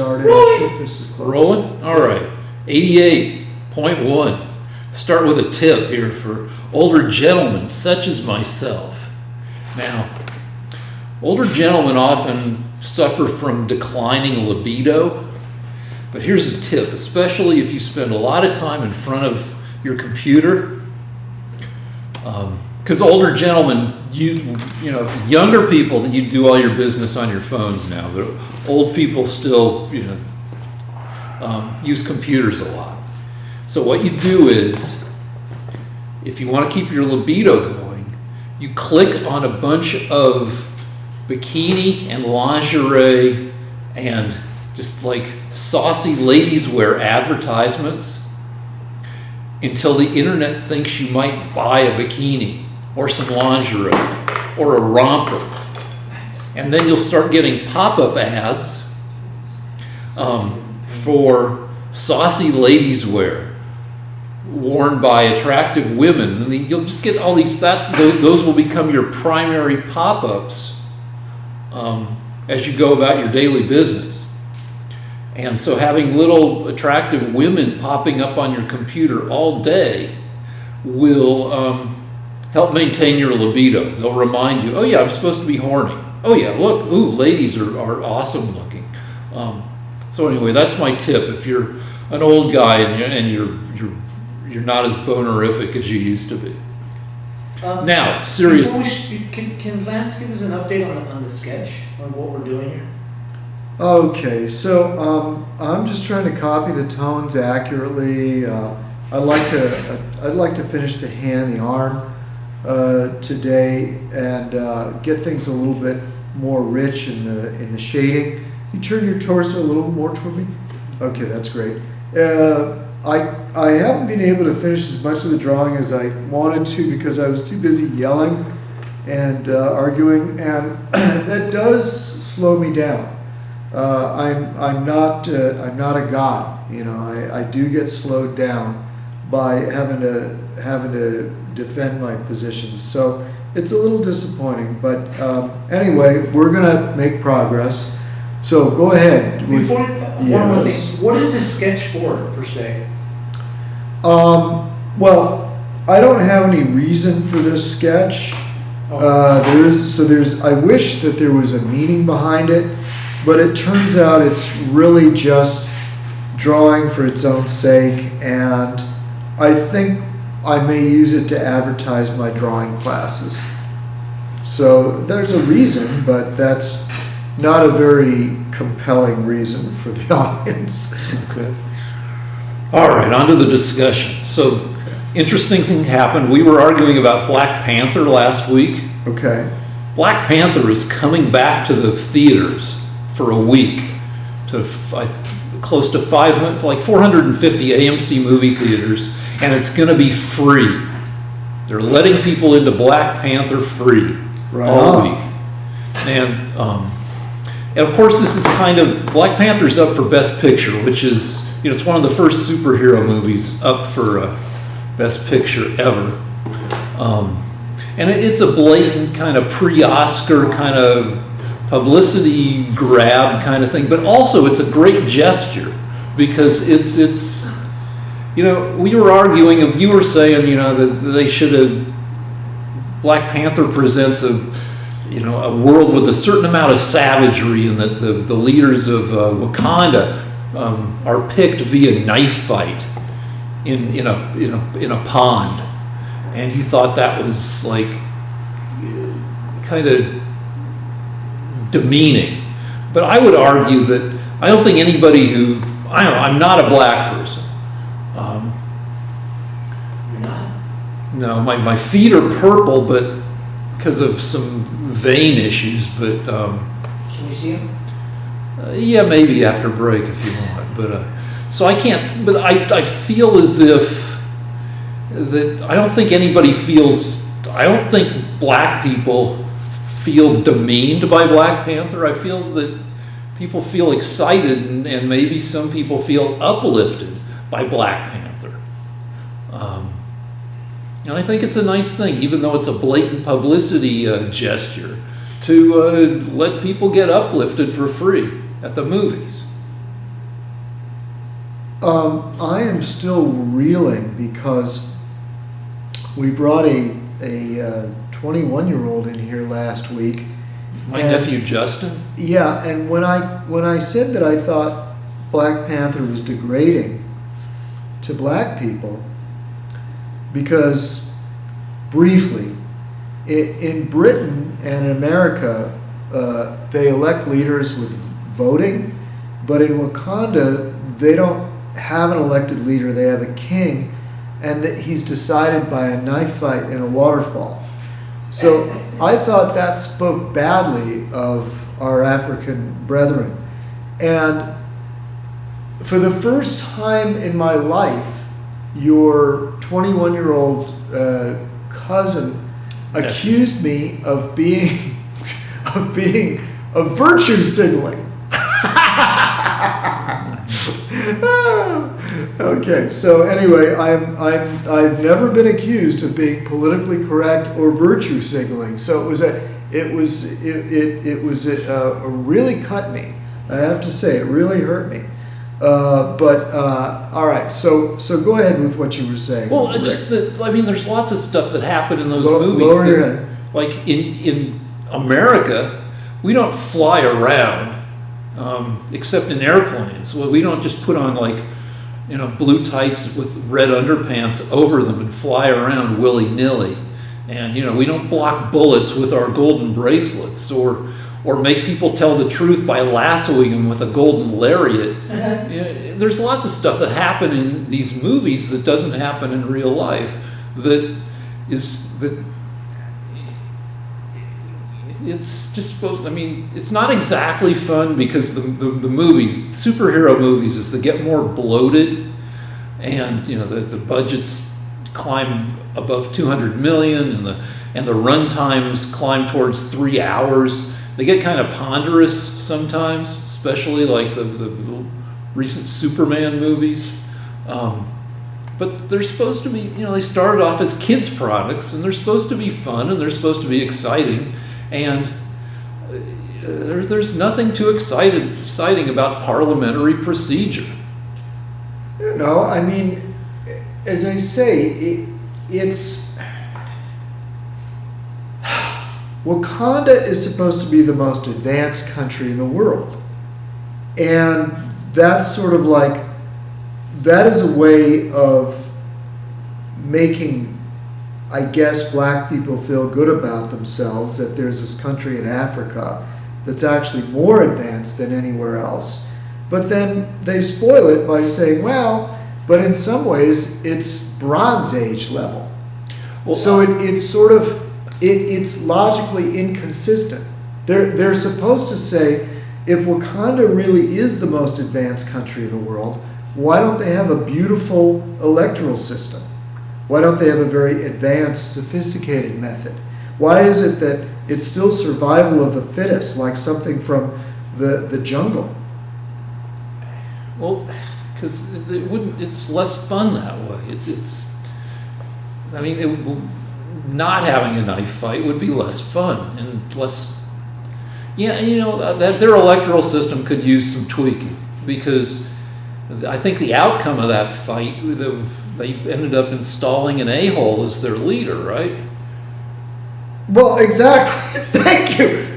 started. I think this is close. Rolling? All right. 88.1. Start with a tip here for older gentlemen such as myself. Now, older gentlemen often suffer from declining libido, but here's a tip, especially if you spend a lot of time in front of your computer. Because older gentlemen, you know, younger people, that you do all your business on your phones now. But old people still, use computers a lot. So what you do is, if you want to keep your libido going, you click on a bunch of bikini and lingerie and just like saucy ladies wear advertisements until the internet thinks you might buy a bikini or some lingerie or a romper. And then you'll start getting pop-up ads for saucy ladies wear worn by attractive women. And you'll just get all these, those will become your primary pop-ups as you go about your daily business. And so having little attractive women popping up on your computer all day will help maintain your libido. They'll remind you, oh yeah, I'm supposed to be horny. Oh yeah, look, ooh, ladies are awesome looking. So anyway, that's my tip. If you're an old guy and you're not as bonerific as you used to be. Now, serious. Can Lance give us an update on the sketch, on what we're doing here? Okay, so I'm just trying to copy the tones accurately. I'd like to finish the hand and the arm today and get things a little bit more rich in the shading. You turn your torso a little more toward me. Okay, that's great. I haven't been able to finish as much of the drawing as I wanted to because I was too busy yelling and arguing, and that does slow me down. I'm not a god, you know. I do get slowed down by having to defend my positions, so it's a little disappointing. But anyway, we're gonna make progress. So go ahead. Before one more thing, what is this sketch for per se? Well, I don't have any reason for this sketch. I wish that there was a meaning behind it, but it turns out it's really just drawing for its own sake, and I think I may use it to advertise my drawing classes. So there's a reason, but that's not a very compelling reason for the audience. Okay. All right, on to the discussion. So, interesting thing happened. We were arguing about Black Panther last week. Okay. Black Panther is coming back to the theaters for a week, to close to 500, like 450 AMC movie theaters, and it's going to be free. They're letting people into Black Panther free all week. And of course, this is kind of, Black Panther's up for Best Picture, which is, it's one of the first superhero movies up for Best Picture ever. And it's a blatant kind of pre-Oscar kind of publicity grab kind of thing, but also it's a great gesture because it's we were arguing, you were saying, that they should have, Black Panther presents a world with a certain amount of savagery, and that the leaders of Wakanda are picked via knife fight in a pond, and you thought that was like kind of demeaning. But I would argue that I don't think anybody who, I'm not a black person. You're not? No, my feet are purple, but because of some vein issues, but Can you see them? yeah, maybe after break if you want. But so I can't. But I feel as if that I don't think anybody feels. I don't think black people feel demeaned by Black Panther. I feel that people feel excited, and maybe some people feel uplifted by Black Panther. And I think it's a nice thing, even though it's a blatant publicity gesture, to let people get uplifted for free at the movies. I am still reeling because we brought a 21-year-old in here last week. My And- nephew Justin. Yeah, and when I said that I thought Black Panther was degrading to black people, because briefly, in Britain and in America, they elect leaders with voting, but in Wakanda, they don't have an elected leader, they have a king, and that he's decided by a knife fight in a waterfall. So I thought that spoke badly of our African brethren. And for the first time in my life, your 21-year-old cousin accused me of being of virtue signaling. Okay, so anyway, I've never been accused of being politically correct or virtue signaling. So it really cut me. I have to say, it really hurt me. But all right, so go ahead with what you were saying. Well, Rick. just that, I mean, there's lots of stuff that happened in those movies. Lower your that, head. like in America, we don't fly around except in airplanes. Well, we don't just put on like, you know, blue tights with red underpants over them and fly around willy-nilly. And, you know, we don't block bullets with our golden bracelets or make people tell the truth by lassoing them with a golden lariat. You know, there's lots of stuff that happen in these movies that doesn't happen in real life. It's just supposed. I mean, it's not exactly fun because the movies, superhero movies, as they get more bloated, and you know the budgets climb above 200 million, and the run times climb towards 3 hours. They get kind of ponderous sometimes, especially like the recent Superman movies. But they're supposed to be, you know, they started off as kids' products, and they're supposed to be fun, and they're supposed to be exciting. And there's nothing too exciting about parliamentary procedure. No, I mean, as I say, it's Wakanda is supposed to be the most advanced country in the world, and that's sort of like that is a way of making, I guess, black people feel good about themselves, that there's this country in Africa that's actually more advanced than anywhere else. But then they spoil it by saying, well, but in some ways it's Bronze Age level. Well, So it's sort of, it's logically inconsistent. They're supposed to say, if Wakanda really is the most advanced country in the world, why don't they have a beautiful electoral system? Why don't they have a very advanced, sophisticated method? Why is it that it's still survival of the fittest, like something from the jungle? Well, because it's less fun that way. I mean, not having a knife fight would be less fun and less. Yeah, you know, that their electoral system could use some tweaking, because I think the outcome of that fight, they ended up installing an a-hole as their leader, right? Well, exactly. Thank you.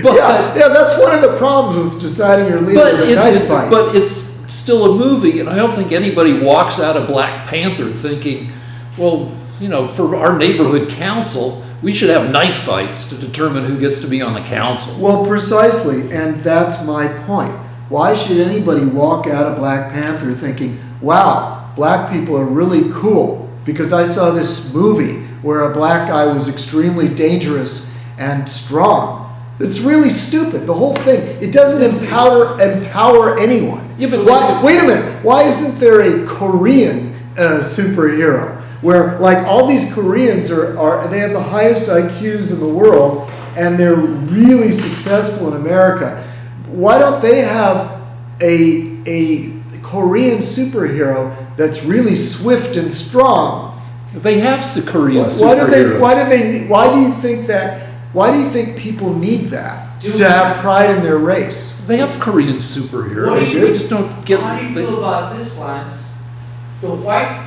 But- yeah, that's one of the problems with deciding your leader But in a knife fight. but it's still a movie, and I don't think anybody walks out of Black Panther thinking, well, you know, for our neighborhood council, we should have knife fights to determine who gets to be on the council. Well, precisely, and that's my point. Why should anybody walk out of Black Panther thinking, wow, black people are really cool because I saw this movie where a black guy was extremely dangerous and strong? It's really stupid, the whole thing. It doesn't empower anyone. Yeah, but Wait a minute, why isn't there a Korean superhero? Where like all these Koreans are they have the highest IQs in the world and they're really successful in America. Why don't they have a Korean superhero that's really swift and strong? They have Korean Why superheroes. do you think that Why do you think people need that Do to have pride in their race? They have Korean What superheroes. do you- They just don't get. How do you they- feel about this, Lance? The white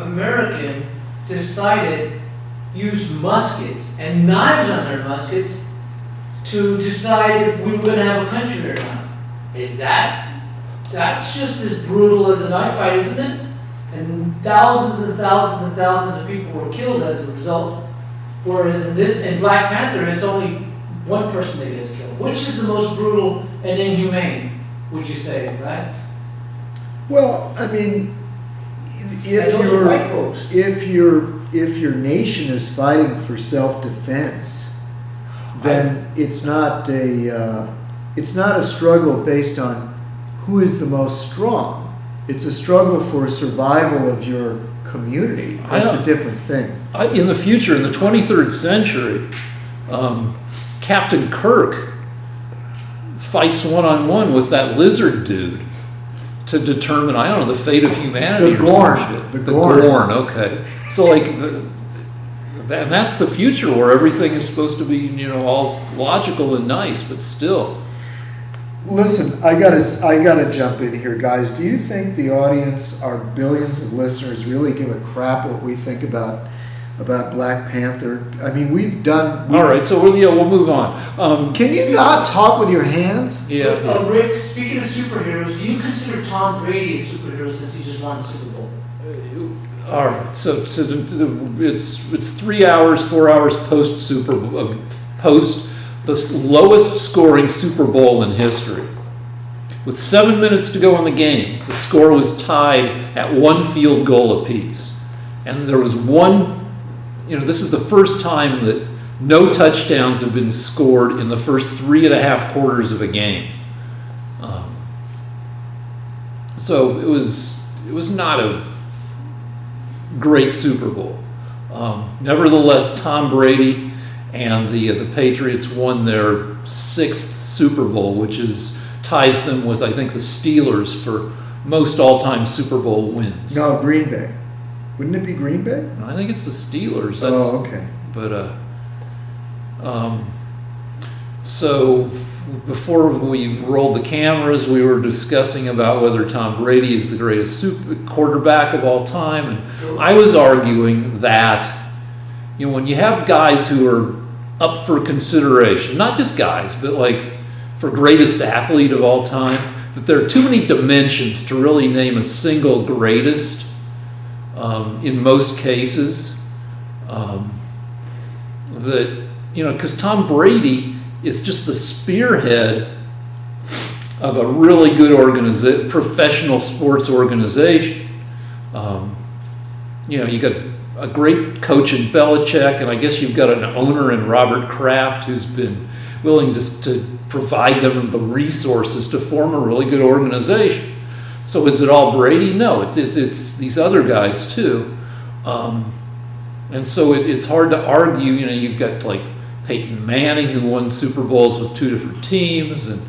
American decided use muskets and knives on their muskets to decide if we were going to have a country or not. That's just as brutal as a knife fight, isn't it? And thousands and thousands and thousands of people were killed as a result. Whereas in Black Panther, it's only one person that gets killed. Which is the most brutal and inhumane, would you say, Lance? Well, I mean, And those are white folks. if your nation is fighting for self-defense, then it's not a struggle based on who is the most strong. It's a struggle for survival of your community. That's a different thing. In the future, in the 23rd century, Captain Kirk fights one-on-one with that lizard dude to determine, I don't know, the fate of humanity. The or Gorn. some shit. The Gorn. Okay. So like, and that's the future where everything is supposed to be, all logical and nice, but still. Listen, I gotta jump in here, guys. Do you think the audience, our billions of listeners, really give a crap what we think about Black Panther? I mean, All right, so we'll move on. Can you not talk with your hands? Yeah. Rick, speaking of superheroes, do you consider Tom Brady a superhero since he just won the Super Bowl? All right, so it's 3 hours, 4 hours post the lowest scoring Super Bowl in history. With 7 minutes to go in the game, the score was tied at one field goal apiece. And there was one, this is the first time that no touchdowns have been scored in the first 3.5 quarters of a game. So it was not a great Super Bowl. Nevertheless, Tom Brady and the Patriots won their 6th Super Bowl, which ties them with, I think, the Steelers for most all-time Super Bowl wins. No, Green Bay. Wouldn't it be Green Bay? I think it's the Steelers. Oh, okay. But so before we rolled the cameras, we were discussing about whether Tom Brady is the greatest quarterback of all time, and I was arguing that when you have guys who are up for consideration, not just guys, but like for greatest athlete of all time, that there are too many dimensions to really name a single greatest. In most cases, because Tom Brady is just the spearhead of a really good professional sports organization. You got a great coach in Belichick, and I guess you've got an owner in Robert Kraft who's been willing to provide them the resources to form a really good organization. So is it all Brady? No, it's these other guys too. And so it's hard to argue. You've got like Peyton Manning, who won Super Bowls with 2 different teams, and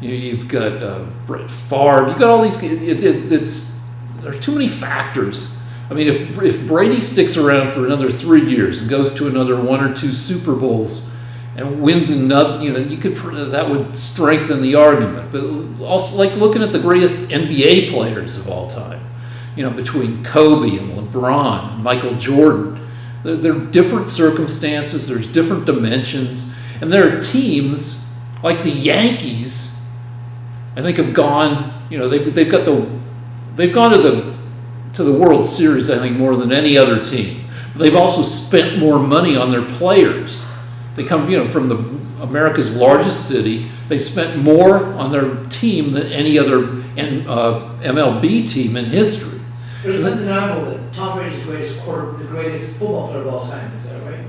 you've got Brett Favre. You've got all these. There are too many factors. I mean, if Brady sticks around for another 3 years and goes to another 1 or 2 Super Bowls and wins another, that would strengthen the argument. But also, like looking at the greatest NBA players of all time, between Kobe and LeBron and Michael Jordan. There are different circumstances, there's different dimensions, and there are teams like the Yankees, I think have gone, they've gone to the World Series, I think, more than any other team. But they've also spent more money on their players. They come, from America's largest city. They've spent more on their team than any other MLB team in history. But it's undeniable that Tom Brady's the greatest football player of all time. Is that right?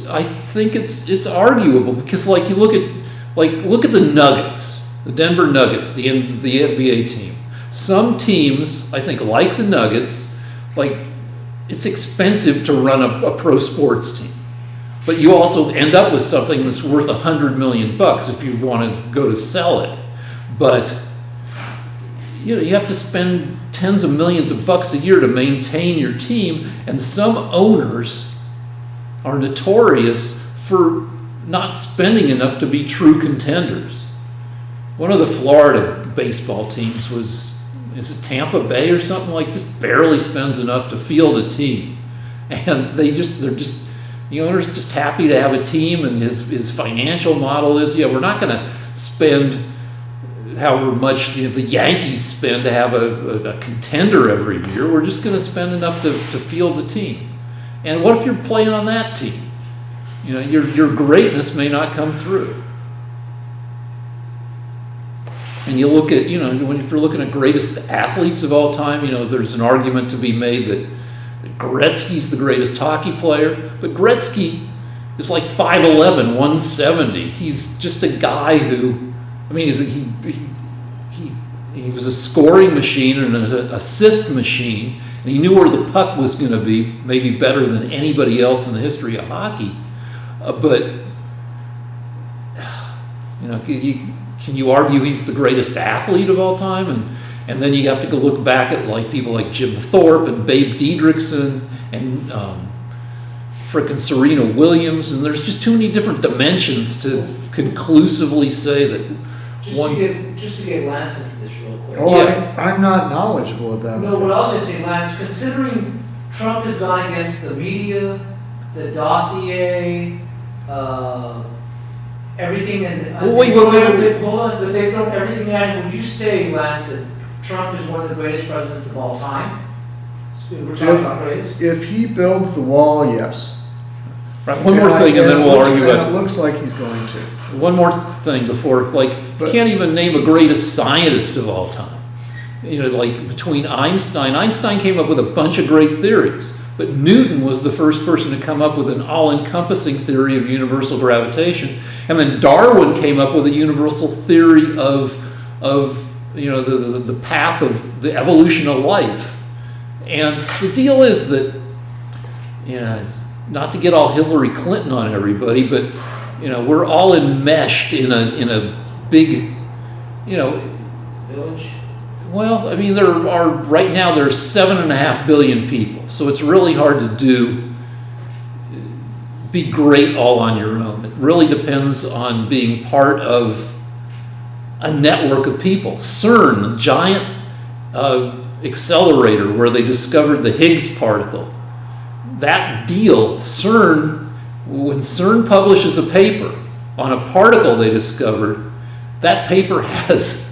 I think it's arguable because, you look at the Nuggets, the Denver Nuggets, the NBA team. Some teams, I think, like the Nuggets, it's expensive to run a pro sports team. But you also end up with something that's worth $100 million if you want to go to sell it. But you have to spend tens of millions of bucks a year to maintain your team, and some owners are notorious for not spending enough to be true contenders. One of the Florida baseball teams is it Tampa Bay or something, like just barely spends enough to field a team. And the owner's just happy to have a team, and his financial model is, we're not going to spend however much the Yankees spend to have a contender every year. We're just going to spend enough to field the team. And what if you're playing on that team? Your greatness may not come through. And you look at, if you're looking at greatest athletes of all time, there's an argument to be made that Gretzky's the greatest hockey player, but Gretzky is like 5'11", 170. He's just a guy who, he was a scoring machine and an assist machine, and he knew where the puck was going to be, maybe better than anybody else in the history of hockey. Can you argue he's the greatest athlete of all time? And then you have to go look back at like people like Jim Thorpe and Babe Didrikson and frickin' Serena Williams, and there's just too many different dimensions to conclusively say that Just to get Lance into this real quick. I'm not knowledgeable about No, what I was going to say, Lance, considering Trump has gone against the media, the dossier, everything, and wait. hold on, but they've thrown everything at him. Would you say, Lance, that Trump is one of the greatest presidents of all time? We're talking about greatest. If he builds the wall, yes. Right, one more thing, and then we'll argue about it. It looks like he's going to. One more thing before, you can't even name a greatest scientist of all time. Between Einstein came up with a bunch of great theories, but Newton was the first person to come up with an all-encompassing theory of universal gravitation, and then Darwin came up with a universal theory of the path of the evolution of life. And the deal is that, not to get all Hillary Clinton on everybody, but we're all enmeshed in a big, Village. Well, right now there's 7.5 billion people, so it's really hard to be great all on your own. It really depends on being part of a network of people. CERN, the giant accelerator where they discovered the Higgs particle, that deal, when CERN publishes a paper on a particle they discovered, that paper has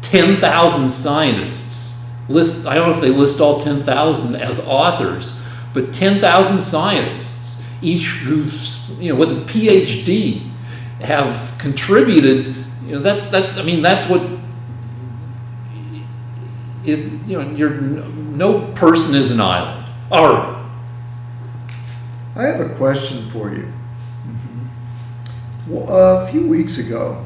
10,000 scientists. I don't know if they list all 10,000 as authors, but 10,000 scientists, each who's with a PhD, have contributed. That's what no person is an island. All right. I have a question for you. Well, a few weeks ago,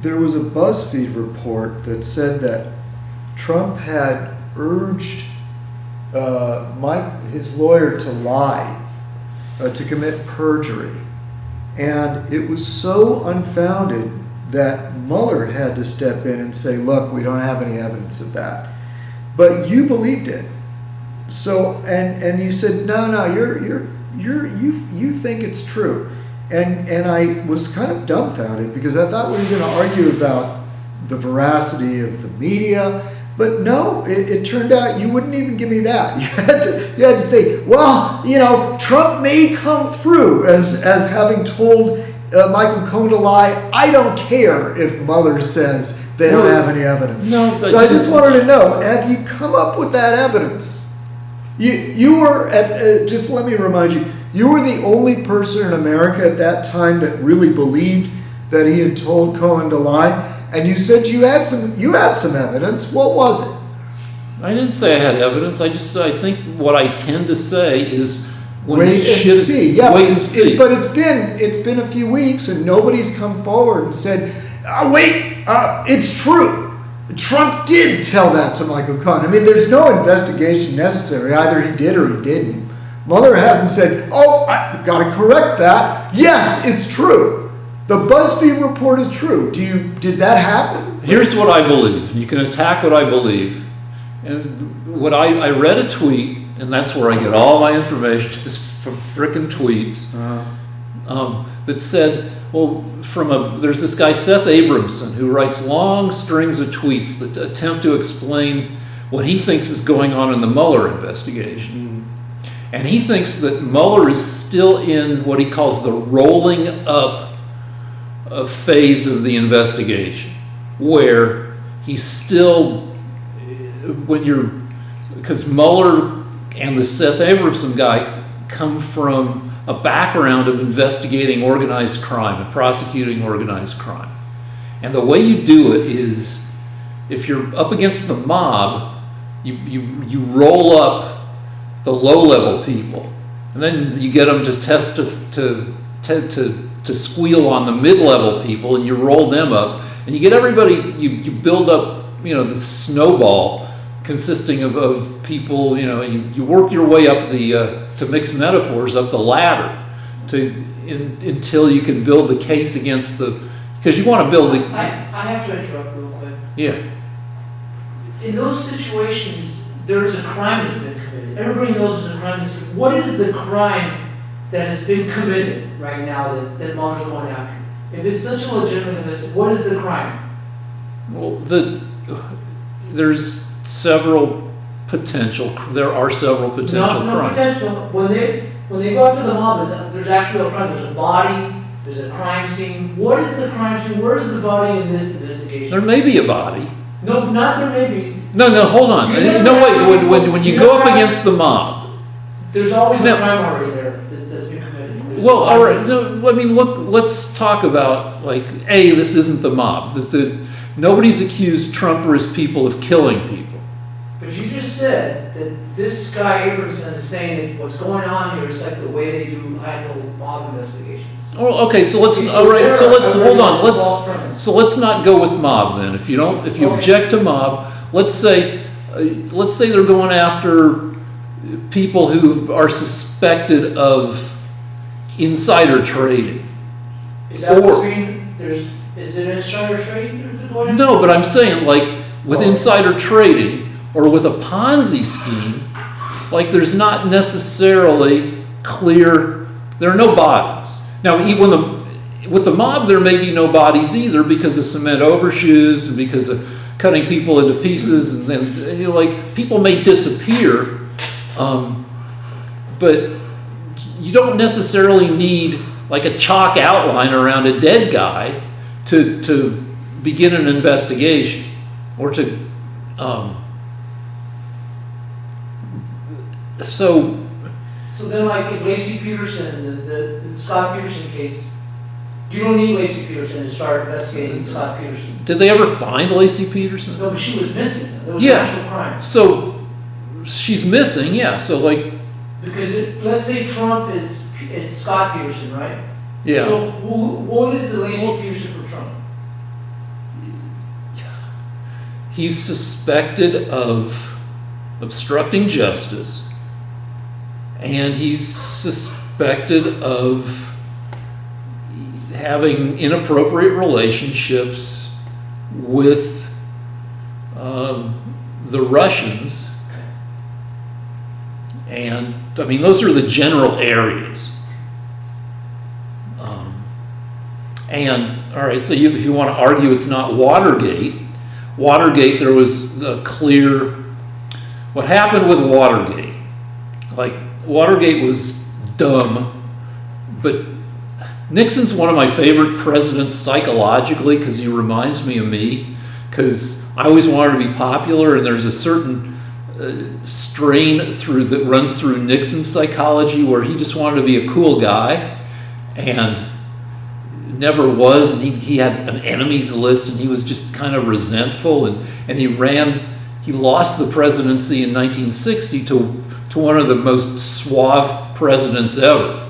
there was a BuzzFeed report that said that Trump had urged his lawyer to lie, to commit perjury. And it was so unfounded that Mueller had to step in and say, look, we don't have any evidence of that. But you believed it. So, and you said, no, you think it's true. And I was kind of dumbfounded because I thought we were going to argue about the veracity of the media, but no, it turned out you wouldn't even give me that. You had to say, well, Trump may come through as having told Michael Cohen to lie. I don't care if Mueller says they don't have any evidence. No, so I just wanted to know, have you come up with that evidence? You were just let me remind you. You were the only person in America at that time that really believed that he had told Cohen to lie, and you said you had some evidence. What was it? I didn't say I had evidence. I think what I tend to say is wait and see. Yeah, wait and see. But it's been a few weeks, and nobody's come forward and said, it's true. Trump did tell that to Michael Cohen. There's no investigation necessary. Either he did or he didn't. Mueller hasn't said, I've got to correct that. Yes, it's true. The BuzzFeed report is true. Did that happen? Here's what I believe. You can attack what I believe. And I read a tweet, and that's where I get all my information, is from frickin' tweets, that said, well, there's this guy, Seth Abramson, who writes long strings of tweets that attempt to explain what he thinks is going on in the Mueller investigation. And he thinks that Mueller is still in what he calls the rolling up phase of the investigation, where he's still, because Mueller and the Seth Abramson guy come from a background of investigating organized crime and prosecuting organized crime. And the way you do it is, if you're up against the mob, you roll up the low-level people, and then you get them to squeal on the mid-level people, and you roll them up, and you get everybody. You build up, the snowball consisting of people. You work your way up to mix metaphors, up the ladder, until you can build the case against because you want to build the. I have to interrupt real quick. Yeah. In those situations, there's a crime that's been committed. Everybody knows there's a crime that's committed. What is the crime that has been committed right now that Mueller's going after? If it's such a legitimate investigation, what is the crime? Well, there's several potential. There are several potential No crimes. potential. When they go after the mob, there's actually a crime. There's a body. There's a crime scene. What is the crime scene? Where is the body in this investigation? There may be a body. No, not there may be. No, hold on. No, wait. When you go up against the mob, there's always a crime already there that's been committed. Well, all right. No, I mean, look. Let's talk about this isn't the mob. Nobody's accused Trump or his people of killing people. But you just said that this guy Abramson is saying that what's going on here is like the way they do handle mob investigations. Oh, okay. So let's hold on. Let's not go with mob then. If you object to mob, let's say they're going after people who are suspected of insider trading. Is that what's being? Is it insider trading? No, but I'm saying with insider trading or with a Ponzi scheme, there's not necessarily clear. There are no bodies. Now, with the mob, there may be no bodies either because of cement overshoes and because of cutting people into pieces, and then people may disappear, but you don't necessarily need a chalk outline around a dead guy to begin an investigation or to. So then, if Lacey Peterson, the Scott Peterson case, you don't need Lacey Peterson to start investigating Scott Peterson. Did they ever find Lacey Peterson? No, but she was missing. There was an actual crime. So she's missing, yeah. So because let's say Trump is Scott Peterson, right? Yeah. So what is the Lacey Peterson for Trump? He's suspected of obstructing justice, and he's suspected of having inappropriate relationships with the Russians. And I mean, those are the general areas. And all right, so if you want to argue it's not Watergate, there was a clear. What happened with Watergate? Watergate was dumb, but Nixon's one of my favorite presidents psychologically because he reminds me of me, because I always wanted to be popular, and there's a certain strain that runs through Nixon's psychology where he just wanted to be a cool guy and never was, and he had an enemies list, and he was just kind of resentful, and he lost the presidency in 1960 to one of the most suave presidents ever.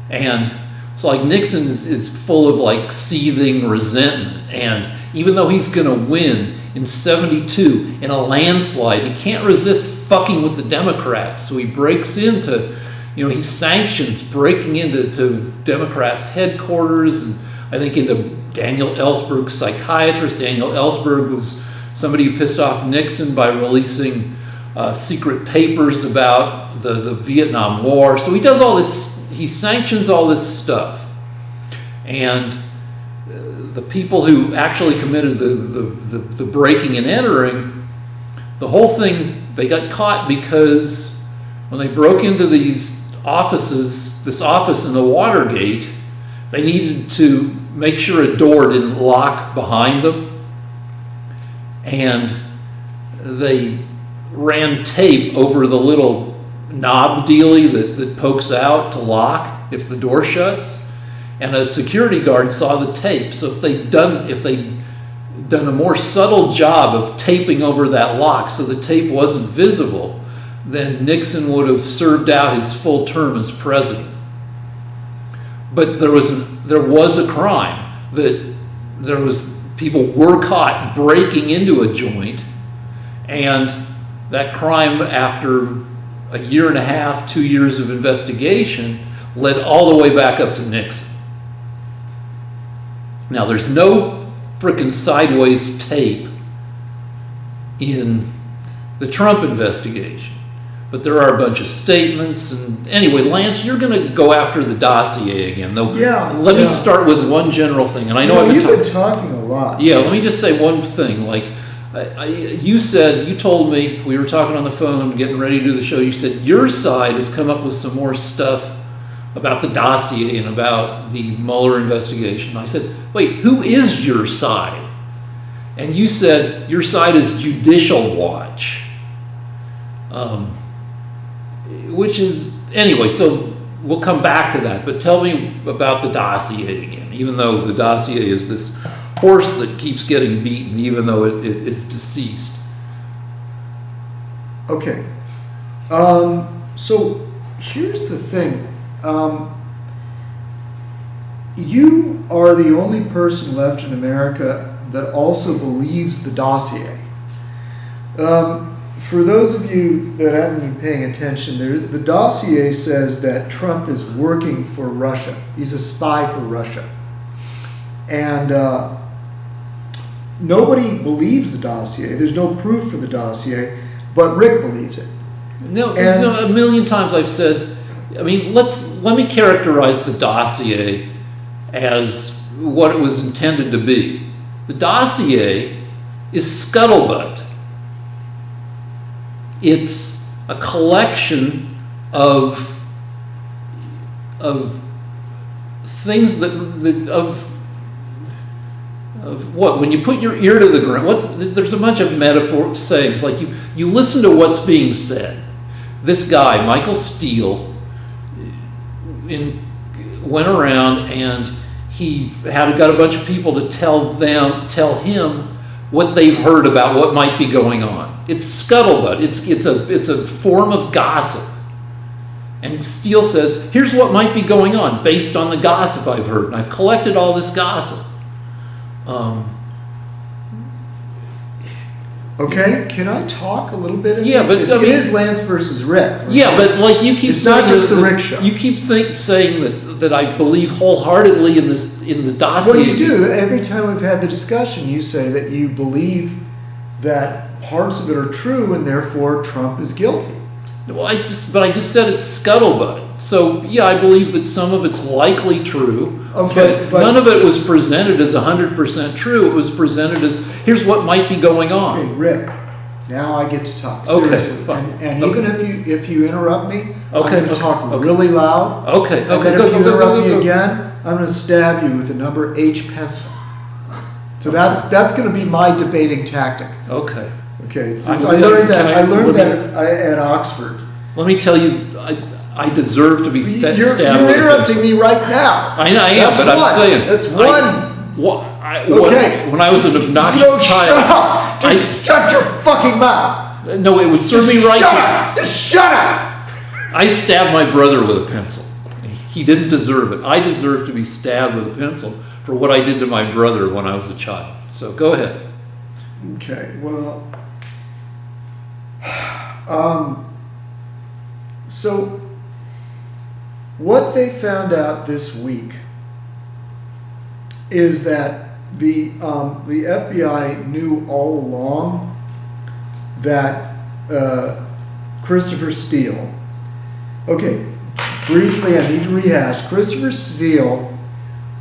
And so Nixon is full of seething resentment, and even though he's going to win in 72 in a landslide, he can't resist fucking with the Democrats. So he breaks into, he sanctions breaking into Democrats' headquarters, and I think into Daniel Ellsberg's psychiatrist. Daniel Ellsberg was somebody who pissed off Nixon by releasing secret papers about the Vietnam War. So he does all this, he sanctions all this stuff. And the people who actually committed the breaking and entering, the whole thing, they got caught because when they broke into these offices, this office in the Watergate, they needed to make sure a door didn't lock behind them. And they ran tape over the little knob dealie that pokes out to lock if the door shuts. And a security guard saw the tape. So if they'd done a more subtle job of taping over that lock so the tape wasn't visible, then Nixon would have served out his full term as president. But there was a crime that people were caught breaking into a joint, and that crime, after a year and a half, 2 years of investigation, led all the way back up to Nixon. Now, there's no frickin' sideways tape in the Trump investigation, but there are a bunch of statements. And anyway, Lance, you're going to go after the dossier again. Though, let me start with one general thing. And I know you've been talking a lot. Yeah, let me just say one thing. Like, you told me, we were talking on the phone, getting ready to do the show. You said your side has come up with some more stuff about the dossier and about the Mueller investigation. I said, wait, who is your side? And you said your side is Judicial Watch. Which is, anyway, so we'll come back to that. But tell me about the dossier again, even though the dossier is this horse that keeps getting beaten, even though it's deceased. Okay. So here's the thing. You are the only person left in America that also believes the dossier. For those of you that haven't been paying attention, the dossier says that Trump is working for Russia. He's a spy for Russia. And nobody believes the dossier. There's no proof for the dossier, but Rick believes it. No, a million times I've said, I mean, let me characterize the dossier as what it was intended to be. The dossier is scuttlebutt. It's a collection of things of what? When you put your ear to the ground, there's a bunch of metaphor sayings, like you listen to what's being said. This guy, Michael Steele, went around and he got a bunch of people to tell him what they've heard about what might be going on. It's scuttlebutt. It's a form of gossip. And Steele says, here's what might be going on based on the gossip I've heard. And I've collected all this gossip. Okay, can I talk a little bit? Yeah, but it is Lance versus Rick. Right? Yeah, but like you keep it's saying, not just the Rick show. You keep saying that I believe wholeheartedly in the dossier. Well, you do. Every time we've had the discussion, you say that you believe that parts of it are true, and therefore Trump is guilty. Well, I just said it's scuttlebutt. So yeah, I believe that some of it's likely true. Okay, but none of it was presented as 100% true. It was presented as, here's what might be going on. Okay, Rick. Now I get to talk. Okay, seriously. fine. And even if you interrupt me, okay, I'm going to talk really loud. Okay. And then if you interrupt me again, I'm going to stab you with the number H pencil. So that's going to be my debating tactic. Okay. Okay. I learned that at Oxford. Let me tell you, I deserve to be stabbed. You're interrupting me right now. I am, but I'm saying that's one. Okay. When I was an obnoxious child, Just shut your fucking mouth. No, it would serve me right. Shut up. Just shut up. I stabbed my brother with a pencil. He didn't deserve it. I deserve to be stabbed with a pencil for what I did to my brother when I was a child. So go ahead. Okay. Well. So, what they found out this week is that the FBI knew all along that Christopher Steele. Okay, briefly, I need to rehash. Christopher Steele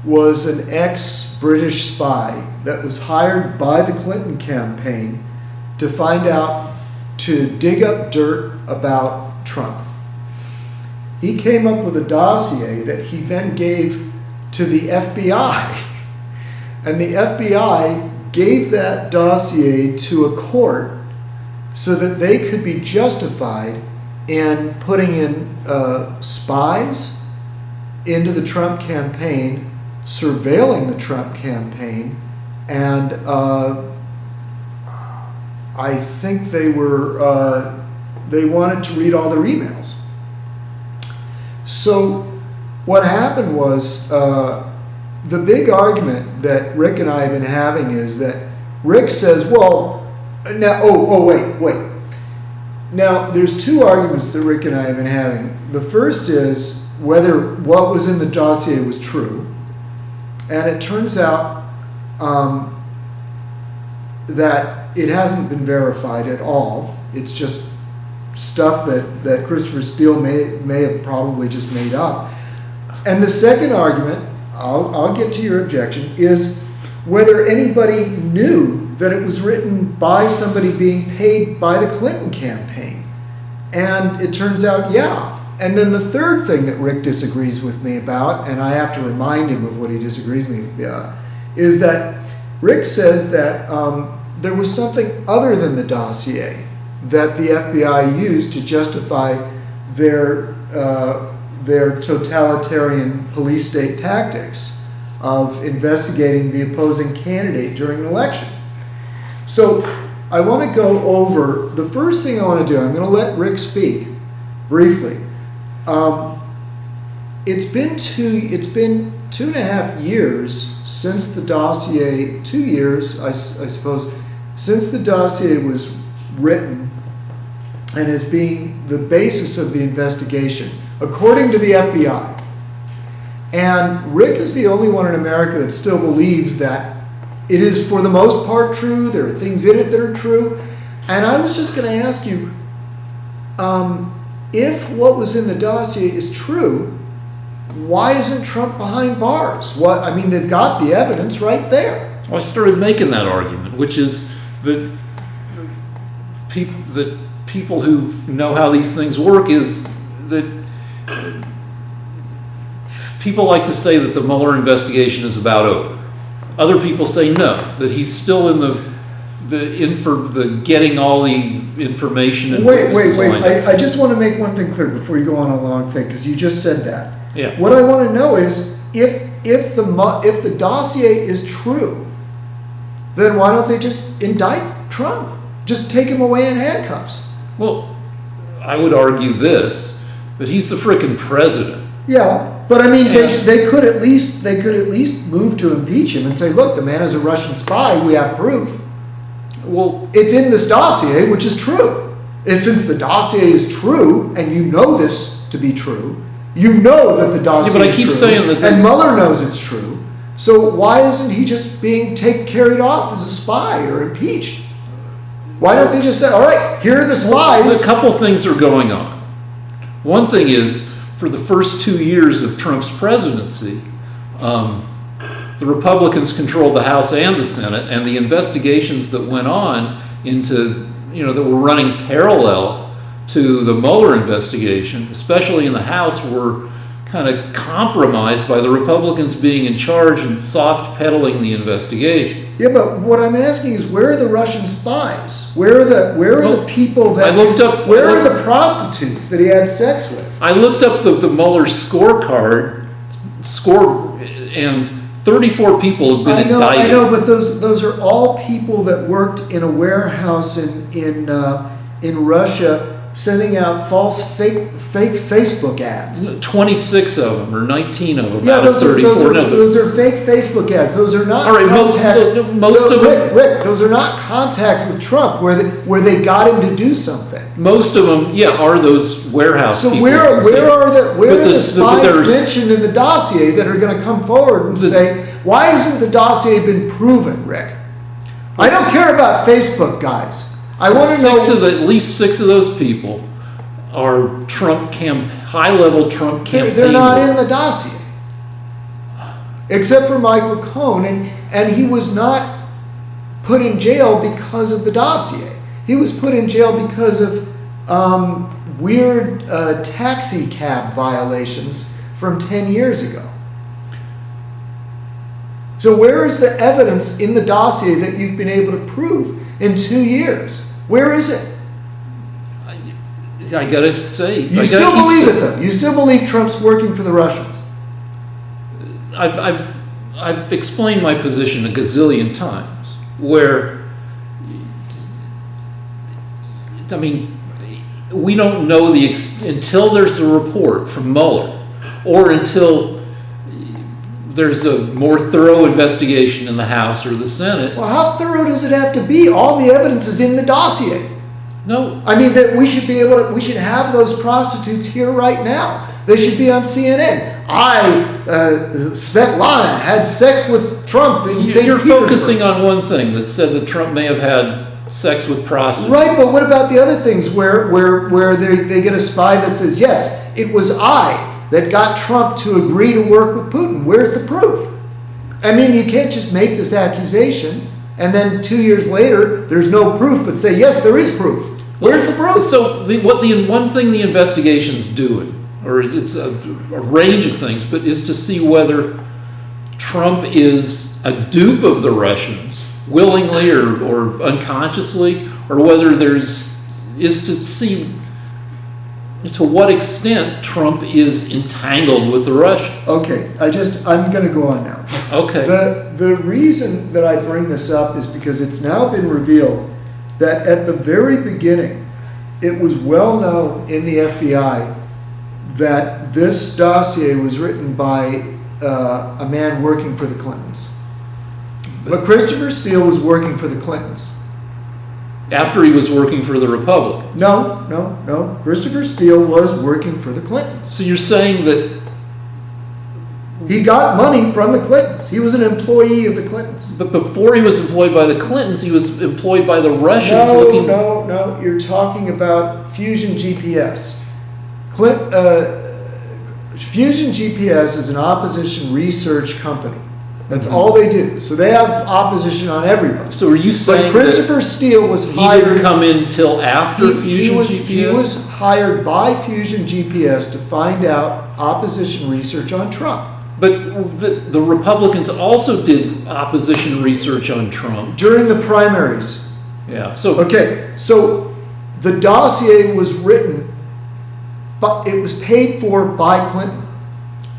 was an ex-British spy that was hired by the Clinton campaign to find out, to dig up dirt about Trump. He came up with a dossier that he then gave to the FBI. And the FBI gave that dossier to a court so that they could be justified in putting in spies into the Trump campaign, surveilling the Trump campaign, and I think they wanted to read all their emails. So what happened was, the big argument that Rick and I have been having is that Rick says, well, now, wait. Now, there's two arguments that Rick and I have been having. The first is whether what was in the dossier was true. And it turns out that it hasn't been verified at all. It's just stuff that Christopher Steele may have probably just made up. And the second argument, I'll get to your objection, is whether anybody knew that it was written by somebody being paid by the Clinton campaign. And it turns out, yeah. And then the third thing that Rick disagrees with me about, and I have to remind him of what he disagrees with me about, is that Rick says that there was something other than the dossier that the FBI used to justify their totalitarian police state tactics of investigating the opposing candidate during an election. So I want to go over, the first thing I want to do, I'm going to let Rick speak briefly. It's been 2.5 years since the dossier, 2 years, I suppose, since the dossier was written and as being the basis of the investigation, according to the FBI. And Rick is the only one in America that still believes that it is for the most part true. There are things in it that are true. And I was just going to ask you, if what was in the dossier is true, why isn't Trump behind bars? I mean, they've got the evidence right there. Well, I started making that argument, which is that people who know how these things work is that people like to say that the Mueller investigation is about over. Other people say no, that he's still in the getting all the information and Wait. I just want to make one thing clear before you go on a long thing, because you just said that. Yeah. What I want to know is if the dossier is true, then why don't they just indict Trump? Just take him away in handcuffs. Well, I would argue this, that he's the frickin' president. Yeah, but I mean, they could at least move to impeach him and say, look, the man is a Russian spy. We have proof. Well, it's in this dossier, which is true. And since the dossier is true, and you know this to be true, you know that the dossier is true. But I keep saying that, and Mueller knows it's true. So why isn't he just being carried off as a spy or impeached? Why don't they just say, all right, here are the spies? Well, a couple things are going on. One thing is, for the first 2 years of Trump's presidency, the Republicans controlled the House and the Senate, and the investigations that went on into, that were running parallel to the Mueller investigation, especially in the House, were kind of compromised by the Republicans being in charge and soft pedaling the investigation. Yeah, but what I'm asking is, where are the Russian spies? Where are the people that where are the prostitutes that he had sex with? I looked up the Mueller scorecard, and 34 people have been indicted. I know, but those are all people that worked in a warehouse in Russia, sending out fake Facebook ads. 26 of them, or 19 of them, yeah, out of 34. Those are fake Facebook ads. Those are not contacts. Rick, those are not contacts with Trump where they got him to do something. Most of them, are those warehouse people. So where are the spies mentioned in the dossier that are going to come forward and say, why hasn't the dossier been proven, Rick? I don't care about Facebook guys. I want to know. At least 6 of those people are high-level Trump campaign. They're not in the dossier, except for Michael Cohen, and he was not put in jail because of the dossier. He was put in jail because of weird taxi cab violations from 10 years ago. So where is the evidence in the dossier that you've been able to prove in 2 years? Where is it? I gotta say, You still believe it, though. You still believe Trump's working for the Russians. I've explained my position a gazillion times, where, I mean, we don't know until there's a report from Mueller, or until there's a more thorough investigation in the House or the Senate. Well, how thorough does it have to be? All the evidence is in the dossier. No. I mean, that we should have those prostitutes here right now. They should be on CNN. Svetlana had sex with Trump in St. You're Petersburg. focusing on one thing that said that Trump may have had sex with prostitutes. Right, but what about the other things where they get a spy that says, yes, it was I that got Trump to agree to work with Putin? Where's the proof? I mean, you can't just make this accusation and then 2 years later there's no proof, but say, yes, there is proof. Where's the proof? So one thing the investigation's doing, or it's a range of things, but is to see whether Trump is a dupe of the Russians, willingly or unconsciously, or whether is to see to what extent Trump is entangled with the Russians. Okay, I'm going to go on now. Okay. The reason that I bring this up is because it's now been revealed that at the very beginning, it was well known in the FBI that this dossier was written by a man working for the Clintons. But Christopher Steele was working for the Clintons. After he was working for the Republicans. No. Christopher Steele was working for the Clintons. So you're saying that he got money from the Clintons. He was an employee of the Clintons. But before he was employed by the Clintons, he was employed by the Russians. No. You're talking about Fusion GPS. Fusion GPS is an opposition research company. That's all they do. So they have opposition on everybody. So are you saying but Christopher Steele was hired? He didn't come in till after Fusion GPS? He was hired by Fusion GPS to find out opposition research on Trump. But the Republicans also did opposition research on Trump. During the primaries. Yeah. So the dossier was written, but it was paid for by Clinton.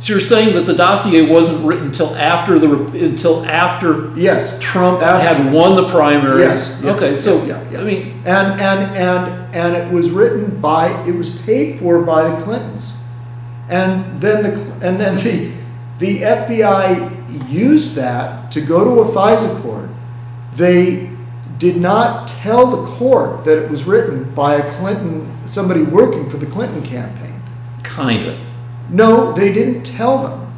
So you're saying that the dossier wasn't written until after yes, Trump had won the primaries. Yes. Okay. So yeah. I mean, and it was written it was paid for by the Clintons, and then the FBI used that to go to a FISA court. They did not tell the court that it was written by somebody working for the Clinton campaign. Kind of. No, they didn't tell them.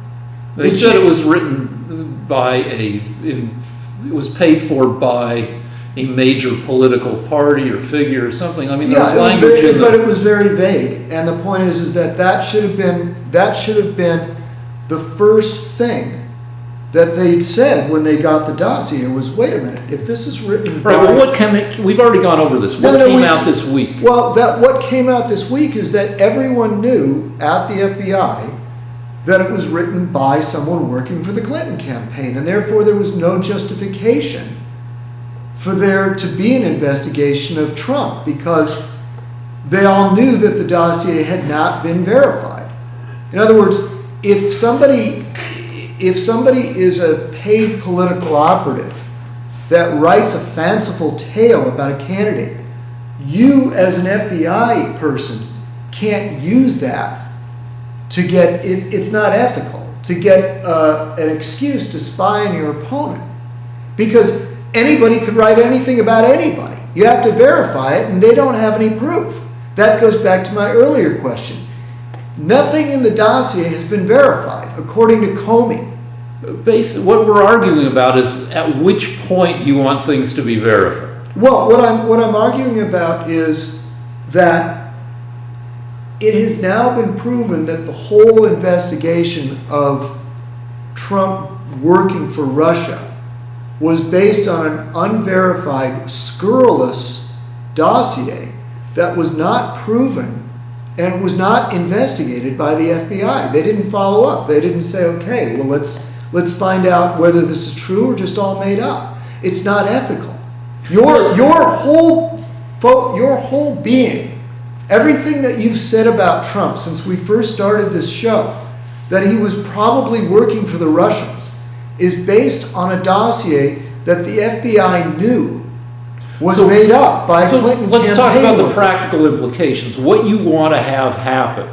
They said it was written it was paid for by a major political party or figure or something. I mean, there's language but it was very vague. And the point is that should have been the first thing that they'd said when they got the dossier was, wait a minute, if this is written by... Right, well, we've already gone over this. What came out this week? Well, what came out this week is that everyone knew at the FBI that it was written by someone working for the Clinton campaign, and therefore there was no justification for there to be an investigation of Trump, because they all knew that the dossier had not been verified. In other words, if somebody is a paid political operative that writes a fanciful tale about a candidate, you as an FBI person can't use that to get, it's not ethical, to get an excuse to spy on your opponent. Because anybody could write anything about anybody. You have to verify it, and they don't have any proof. That goes back to my earlier question. Nothing in the dossier has been verified, according to Comey. Basically, what we're arguing about is at which point you want things to be verified. Well, what I'm arguing about is that it has now been proven that the whole investigation of Trump working for Russia was based on an unverified, scurrilous dossier that was not proven and was not investigated by the FBI. They didn't follow up. They didn't say, okay, well, let's find out whether this is true or just all made up. It's not ethical. Your whole being, everything that you've said about Trump since we first started this show, that he was probably working for the Russians, is based on a dossier that the FBI knew was made up by Clinton. Let's talk about the workers. practical implications. What you want to have happen,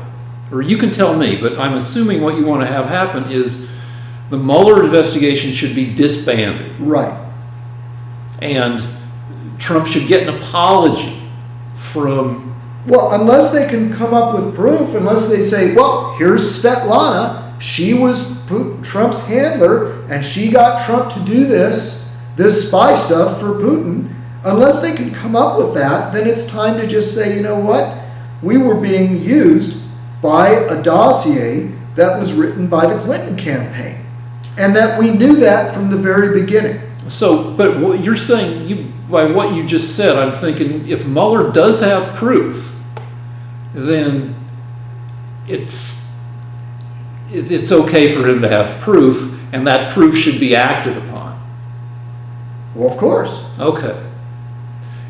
or you can tell me, but I'm assuming what you want to have happen is the Mueller investigation should be disbanded. Right. And Trump should get an apology from... Well, unless they can come up with proof, unless they say, well, here's Svetlana, she was Trump's handler, and she got Trump to do this spy stuff for Putin. Unless they can come up with that, then it's time to just say, you know what? We were being used by a dossier that was written by the Clinton campaign. And that we knew that from the very beginning. So, but what you're saying, by what you just said, I'm thinking if Mueller does have proof, then it's okay for him to have proof, and that proof should be acted upon. Well, of course. Okay.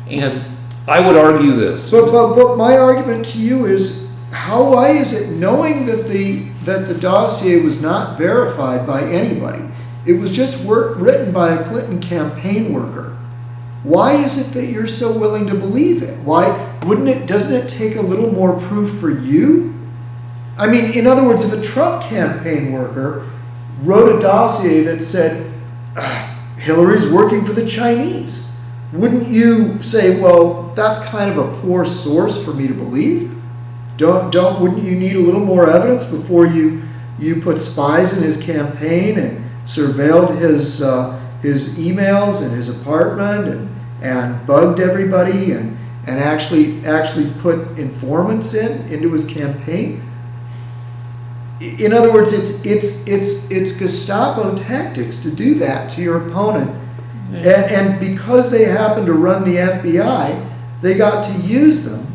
And I would argue this. But my argument to you is, why is it, knowing that the dossier was not verified by anybody, it was just written by a Clinton campaign worker, why is it that you're so willing to believe it? Doesn't it take a little more proof for you? I mean, in other words, if a Trump campaign worker wrote a dossier that said, Hillary's working for the Chinese, wouldn't you say, well, that's kind of a poor source for me to believe? Wouldn't you need a little more evidence before you put spies in his campaign and surveilled his emails and his apartment and bugged everybody and actually put informants into his campaign? In other words, it's Gestapo tactics to do that to your opponent. And because they happen to run the FBI, they got to use them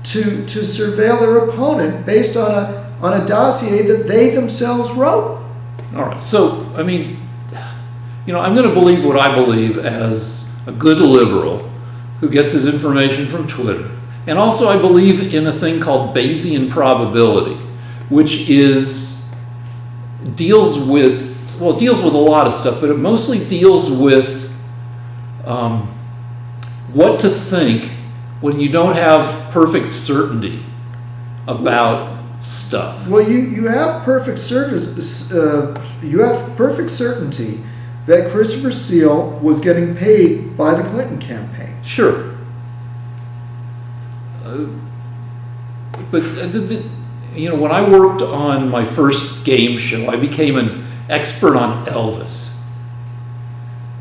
to surveil their opponent based on a dossier that they themselves wrote. All right. So, I mean, I'm going to believe what I believe as a good liberal who gets his information from Twitter. And also I believe in a thing called Bayesian probability, which deals with a lot of stuff, but it mostly deals with what to think when you don't have perfect certainty about stuff. Well, you have perfect certainty that Christopher Steele was getting paid by the Clinton campaign. Sure. But when I worked on my first game show, I became an expert on Elvis.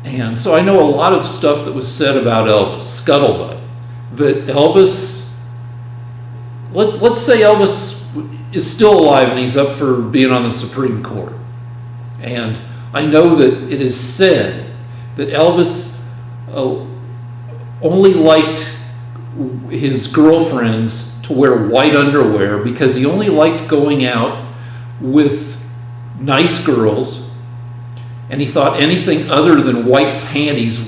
And so I know a lot of stuff that was said about Elvis, scuttlebutt. That Elvis, let's say Elvis is still alive and he's up for being on the Supreme Court. And I know that it is said that Elvis only liked his girlfriends to wear white underwear because he only liked going out with nice girls, and he thought anything other than white panties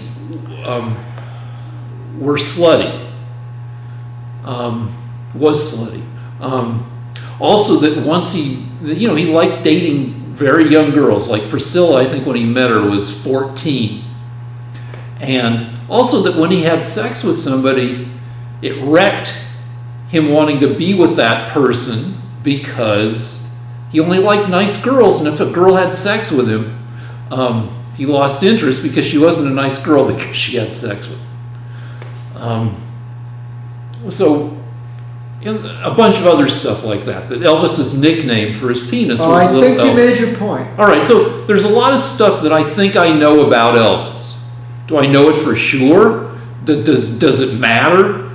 were slutty. Was slutty. Also, that once he liked dating very young girls, like Priscilla. I think when he met her was 14, and also that when he had sex with somebody, it wrecked him wanting to be with that person because he only liked nice girls, and if a girl had sex with him, he lost interest because she wasn't a nice girl because she had sex with him. So, and a bunch of other stuff like that. That Elvis's nickname for his penis was I think Elvis. you made your point. All right, so there's a lot of stuff that I think I know about Elvis. Do I know it for sure? Does it matter?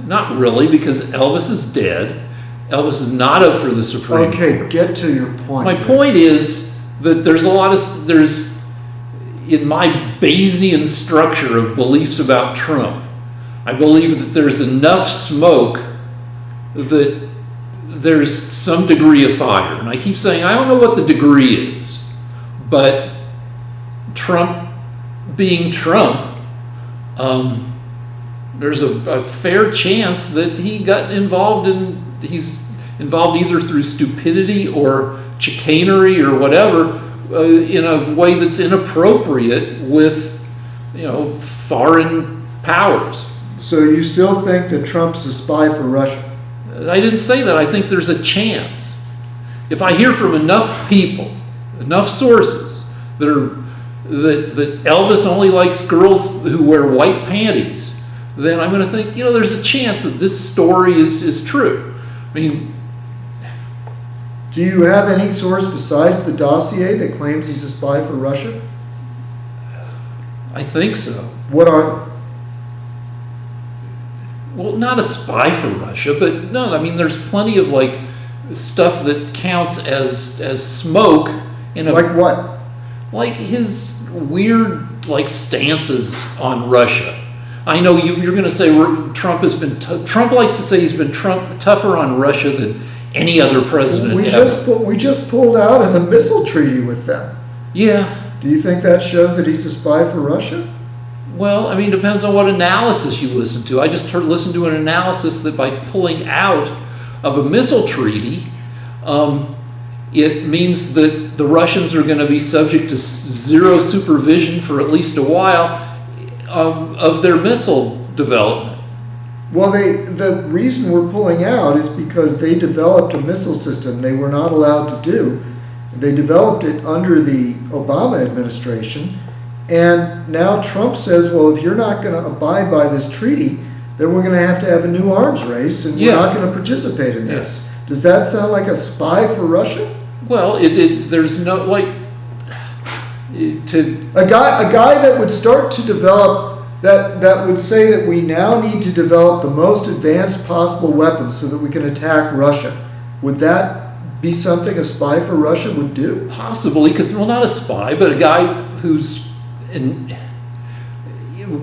Not Not really, because Elvis is dead. Elvis is not up for the Supreme Court. Okay, get to your point. My point is that there's in my Bayesian structure of beliefs about Trump, I believe that there's enough smoke that there's some degree of fire. And I keep saying, I don't know what the degree is, but Trump being Trump, there's a fair chance that he's involved either through stupidity or chicanery or whatever, in a way that's inappropriate with, foreign powers. So you still think that Trump's a spy for Russia? I didn't say that. I think there's a chance. If I hear from enough people, enough sources that Elvis only likes girls who wear white panties, then I'm going to think, there's a chance that this story is true. I mean, do you have any source besides the dossier that claims he's a spy for Russia? I think so. What are they? Well, not a spy for Russia, but no, I mean, there's plenty of stuff that counts as smoke in a. Like what? Like his weird stances on Russia. I know you're going to say Trump has been. Trump likes to say he's been tougher on Russia than any other president ever. We just pulled out of the missile treaty with them. Yeah. Do you think that shows that he's a spy for Russia? Well, I mean, it depends on what analysis you listen to. I just listened to an analysis that by pulling out of a missile treaty, it means that the Russians are going to be subject to zero supervision for at least a while of their missile development. Well, the reason we're pulling out is because they developed a missile system they were not allowed to do. They developed it under the Obama administration. And now Trump says, well, if you're not going to abide by this treaty, then we're going to have a new arms race, and we're not going to participate in this. Yeah. Does that sound like a spy for Russia? Well, there's no, A guy that would start to develop, that would say that we now need to develop the most advanced possible weapons so that we can attack Russia. Would that be something a spy for Russia would do? Possibly, because, not a spy, but a guy who's... And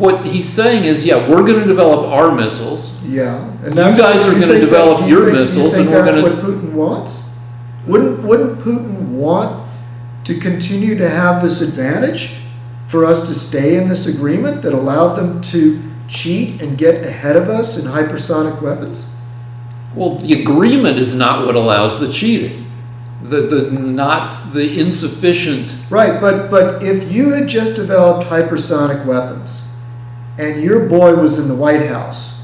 what he's saying is, we're going to develop our missiles. Yeah, and you guys are going to develop your missiles, and we're going to. That's what Putin wants. Wouldn't Putin want to continue to have this advantage for us to stay in this agreement that allowed them to cheat and get ahead of us in hypersonic weapons? Well, the agreement is not what allows the cheating. Not the insufficient. Right, but if you had just developed hypersonic weapons and your boy was in the White House,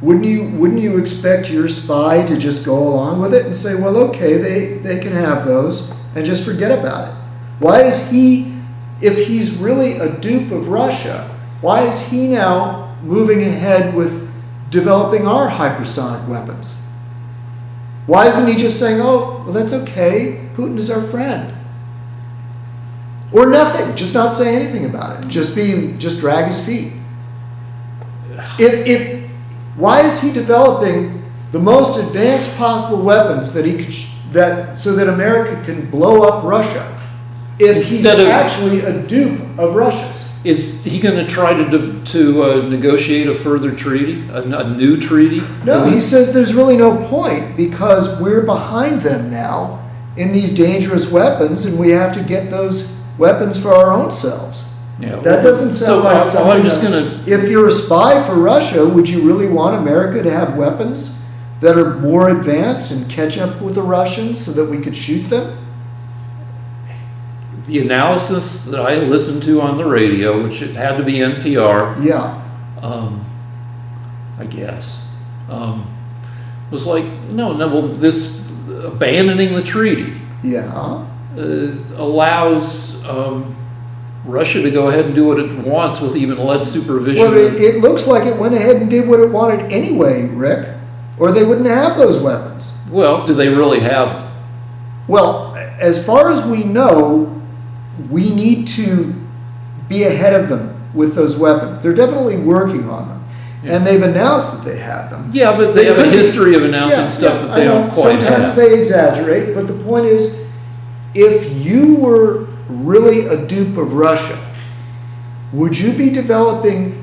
wouldn't you expect your spy to just go along with it and say, well, okay, they can have those and just forget about it? Why is he, if he's really a dupe of Russia, why is he now moving ahead with developing our hypersonic weapons? Why isn't he just saying, oh, well, that's okay, Putin is our friend? Or nothing, just not say anything about it, just drag his feet. Why is he developing the most advanced possible weapons that he could, so that America can blow up Russia, if he's actually a dupe of Russia's? Is he going to try to negotiate a further treaty, a new treaty? No, he says there's really no point because we're behind them now in these dangerous weapons, and we have to get those weapons for our own selves. Yeah, that doesn't sound like something. If you're a spy for Russia, would you really want America to have weapons that are more advanced and catch up with the Russians so that we could shoot them? The analysis that I listened to on the radio, which it had to be NPR, I guess, was like, well, this abandoning the treaty allows Russia to go ahead and do what it wants with even less supervision. Well, it looks like it went ahead and did what it wanted anyway, Rick, or they wouldn't have those weapons. Well, do they really have them? Well, as far as we know, we need to be ahead of them with those weapons. They're definitely working on them. and they've announced that they had them. Yeah, but they have a could be- history of announcing Yeah, stuff yeah, that they I know. don't quite Sometimes have. they exaggerate, but the point is, if you were really a dupe of Russia, would you be developing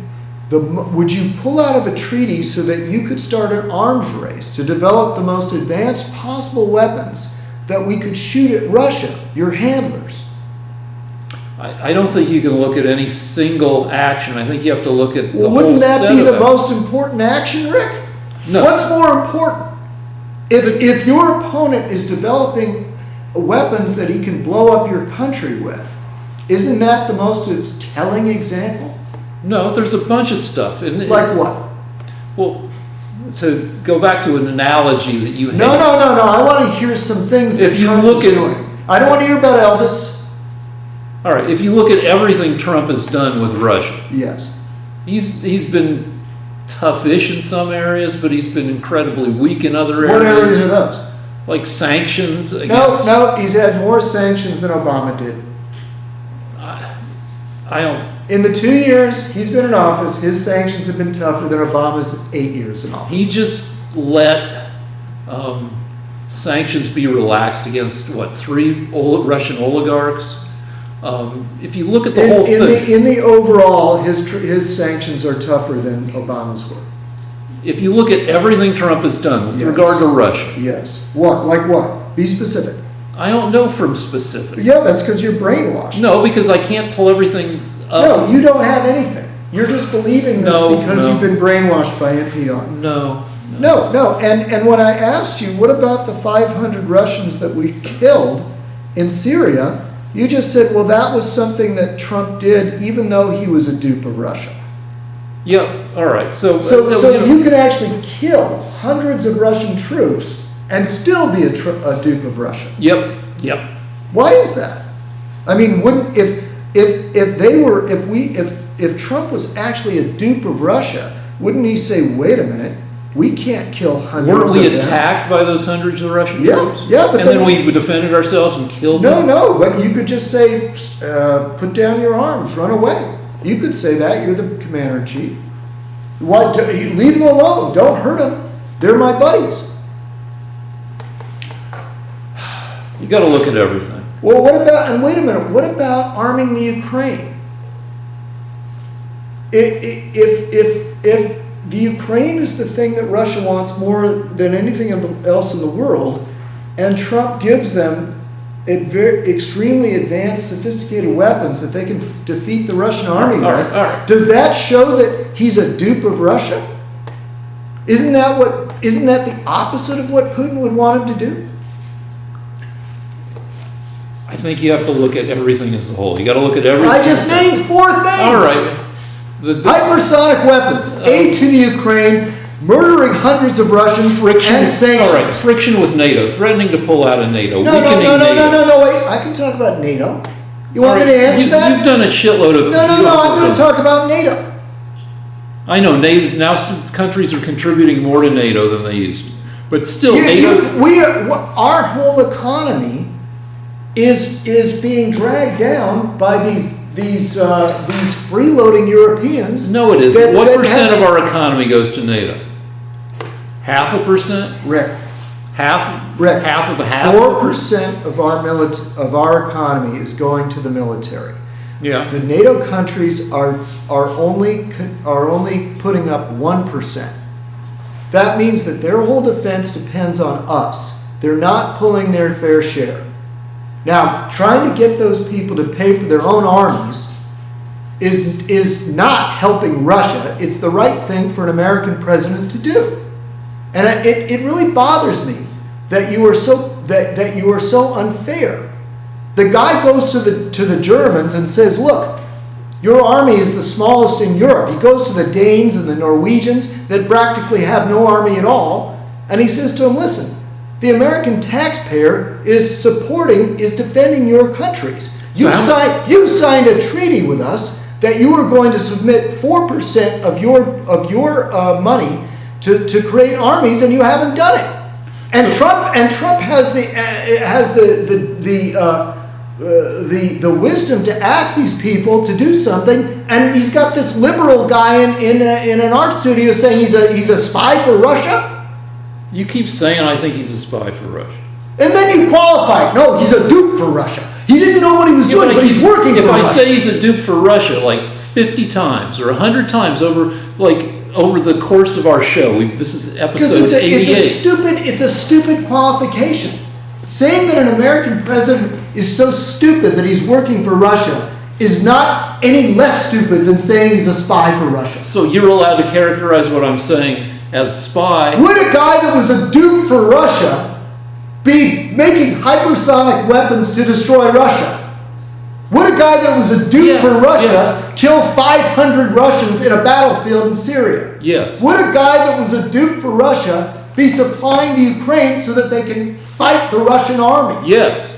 would you pull out of a treaty so that you could start an arms race to develop the most advanced possible weapons that we could shoot at Russia, your handlers? I don't think you can look at any single action. I think you have to look at the Well, whole wouldn't that set be of the it. most important action, Rick? No. What's more important? If your opponent is developing weapons that he can blow up your country with, isn't that the most telling example? No, there's a bunch of stuff. And Like what? Well, to go back to an analogy that you had. No. I want to hear some things that If you Trump look is at- doing. I don't want to hear about Elvis. All right, if you look at everything Trump has done with Russia, Yes. he's been toughish in some areas, but he's been incredibly weak in other areas. What areas are those? Like sanctions No, against. he's had more sanctions than Obama did. I don't. In the 2 years he's been in office, his sanctions have been tougher than Obama's 8 years in office. He just let sanctions be relaxed against what, 3 Russian oligarchs. If you look at the whole thing, In the overall, his sanctions are tougher than Obama's were. if you look at everything Trump has done with Yes. regard to Russia, Yes. What? Like what? Be specific. I don't know from specific. Yeah, that's because you're brainwashed. No, because I can't pull everything up. No, you don't have anything. You're just believing this No, because no. you've been brainwashed by NPR. No. No. And when I asked you, what about the 500 Russians that we killed in Syria? You just said, well, that was something that Trump did, even though he was a dupe of Russia. Yeah. All right. So So you know, you can actually kill hundreds of Russian troops and still be a dupe of Russia. Yep. Why is that? I mean, wouldn't if Trump was actually a dupe of Russia, wouldn't he say, wait a minute, we can't kill hundreds Weren't we of them? attacked by those hundreds of Russian Yeah, troops? yeah, but and then then we defended ourselves and killed them. No, but you could just say, put down your arms, run away. You could say that. You're the commander in chief. Why? You leave them alone. Don't hurt them. They're my buddies. You got to look at everything. Well, what about? And wait a minute. What about arming the Ukraine? If the Ukraine is the thing that Russia wants more than anything else in the world, and Trump gives them extremely advanced, sophisticated weapons that they can defeat the Russian army All right, with, all right. does that show that he's a dupe of Russia? Isn't that the opposite of what Putin would want him to do? I think you have to look at everything as a whole. You got to look at everything. I just named 4 things. All right. Hypersonic weapons, aid to the Ukraine, murdering hundreds of Russians, Friction. and sanctions. All right. Friction with NATO, threatening to pull out of NATO, No, weakening NATO. wait. I can talk about NATO. You All want me right, to answer that? You've done a shitload of. No, I'm going to talk about NATO. I know NATO. Now some countries are contributing more to NATO than they used to, but still, NATO. Our whole economy is being dragged down by these freeloading Europeans. No, it isn't. that- What that percent have- of our economy goes to NATO? 0.5%? Rick, Half? Rick, Half of a half? 4% of our economy is going to the military. Yeah. The NATO countries are only putting up 1%. That means that their whole defense depends on us. They're not pulling their fair share. Now, trying to get those people to pay for their own armies is not helping Russia. It's the right thing for an American president to do. And it really bothers me that you are so unfair. The guy goes to the Germans and says, look, your army is the smallest in Europe. He goes to the Danes and the Norwegians that practically have no army at all. And he says to them, listen, the American taxpayer is defending your countries. You signed a treaty with us that you were going to submit 4% of your money to create armies, and you haven't done it. And Trump has the wisdom to ask these people to do something, and he's got this liberal guy in an art studio saying he's a spy for Russia? You keep saying I think he's a spy for Russia. And then you qualify. No, he's a dupe for Russia. He didn't know what he was doing, but he's working for Russia. If I say he's a dupe for Russia like 50 times or 100 times over the course of our show, this is episode 88. It's a stupid qualification. Saying that an American president is so stupid that he's working for Russia is not any less stupid than saying he's a spy for Russia. So you're allowed to characterize what I'm saying as spy. Would a guy that was a dupe for Russia be making hypersonic weapons to destroy Russia? Would a guy that was a dupe for Russia kill 500 Russians in a battlefield in Syria? Yes. Would a guy that was a dupe for Russia be supplying the Ukraine so that they can fight the Russian army? Yes.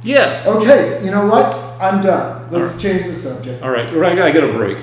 Yes. Okay, you know what? I'm done. Let's change the subject. All right, I got a break.